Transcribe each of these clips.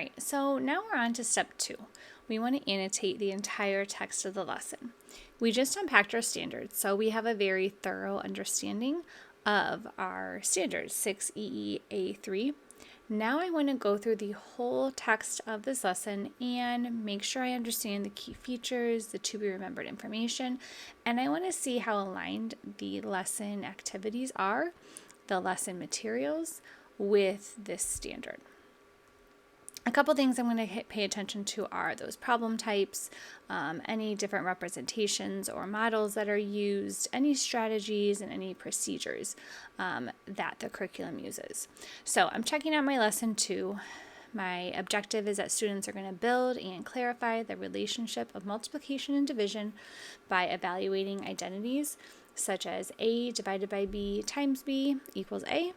Right, so now we're on to step 2. We want to annotate the entire text of the lesson. We just unpacked our standards, so we have a very thorough understanding of our standards, 6EEA3. Now I want to go through the whole text of this lesson and make sure I understand the key features, the to be remembered information, and I want to see how aligned the lesson activities are, the lesson materials, with this standard. A couple things I'm going to pay attention to are those problem types, any different representations or models that are used, any strategies and any procedures that the curriculum uses. So I'm checking out my lesson 2. My objective is that students are going to build and clarify the relationship of multiplication and division by evaluating identities such as A divided by B times B equals A,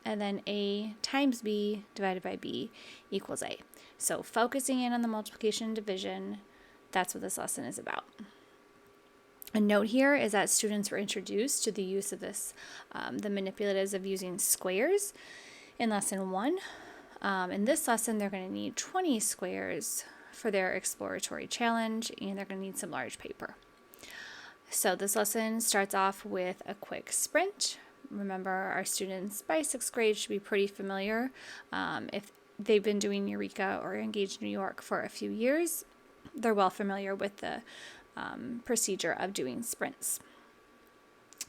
and then A times B divided by B equals A. So focusing in on the multiplication and division, that's what this lesson is about. A note here is that students were introduced to the use of this, the manipulatives of using squares in lesson 1. In this lesson, they're going to need 20 squares for their exploratory challenge, and they're going to need some large paper. So this lesson starts off with a quick sprint. Remember, our students by 6th grade should be pretty familiar. If they've been doing Eureka or Engaged New York for a few years, they're well familiar with the procedure of doing sprints.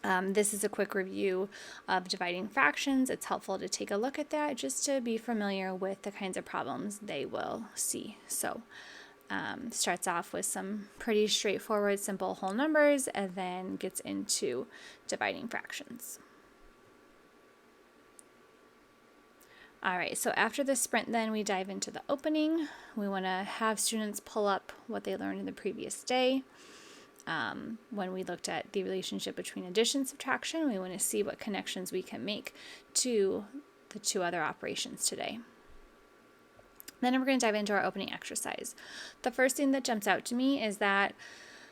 This is a quick review of dividing fractions. It's helpful to take a look at that just to be familiar with the kinds of problems they will see. So starts off with some pretty straightforward, simple whole numbers, and then gets into dividing fractions. All right, so after the sprint then we dive into the opening. We want to have students pull up what they learned in the previous day. When we looked at the relationship between addition and subtraction, we want to see what connections we can make to the 2 other operations today. Then we're going to dive into our opening exercise. The first thing that jumps out to me is that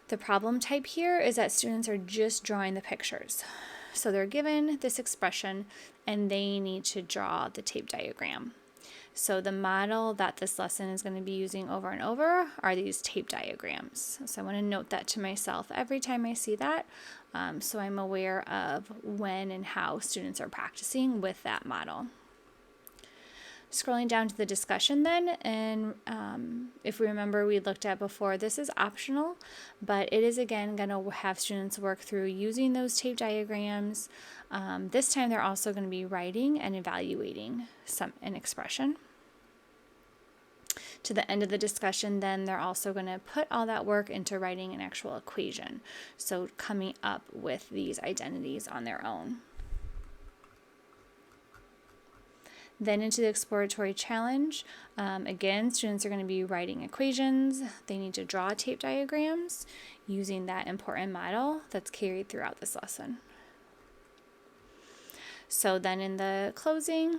the problem type here is that students are just drawing the pictures. So they're given this expression and they need to draw the tape diagram. So the model that this lesson is going to be using over and over are these tape diagrams. So I want to note that to myself every time I see that, so I'm aware of when and how students are practicing with that model. Scrolling down to the discussion then, and if we remember we looked at before, this is optional, but it is again going to have students work through using those tape diagrams. This time they're also going to be writing and evaluating an expression. To the end of the discussion then, they're also going to put all that work into writing an actual equation, so coming up with these identities on their own. Then into the exploratory challenge, again, students are going to be writing equations. They need to draw tape diagrams using that important model that's carried throughout this lesson. So then in the closing,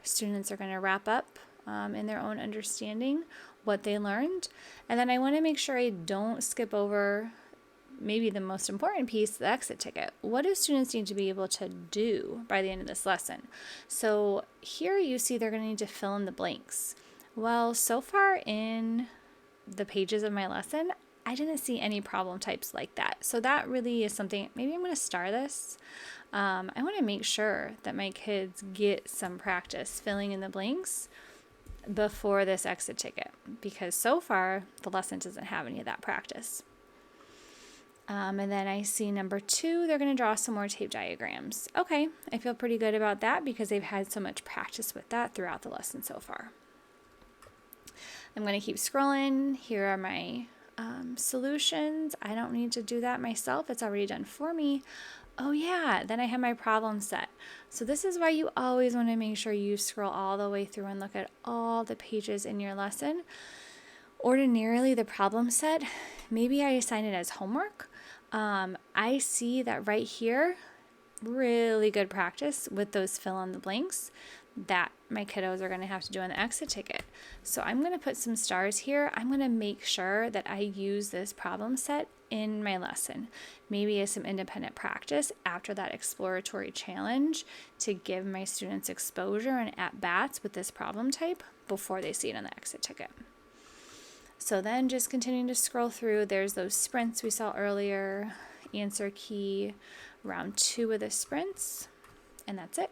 students are going to wrap up in their own understanding what they learned. And then I want to make sure I don't skip over maybe the most important piece, the exit ticket. What do students need to be able to do by the end of this lesson? So here you see they're going to need to fill in the blanks. Well, so far in the pages of my lesson, I didn't see any problem types like that. So that really is something, maybe I'm going to star this. I want to make sure that my kids get some practice filling in the blanks before this exit ticket, because so far the lesson doesn't have any of that practice. And then I see number 2, they're going to draw some more tape diagrams. Okay, I feel pretty good about that because they've had so much practice with that throughout the lesson so far. I'm going to keep scrolling. Here are my solutions. I don't need to do that myself. It's already done for me. Oh yeah, then I have my problem set. So this is why you always want to make sure you scroll all the way through and look at all the pages in your lesson. Ordinarily, the problem set, maybe I assign it as homework. I see that right here, really good practice with those fill in the blanks. that my kiddos are going to have to do on the exit ticket. So I'm going to put some stars here. I'm going to make sure that I use this problem set in my lesson, maybe as some independent practice after that exploratory challenge to give my students exposure and at-bats with this problem type before they see it on the exit ticket. So then just continuing to scroll through, there's those sprints we saw earlier, answer key, round 2 of the sprints, and that's it.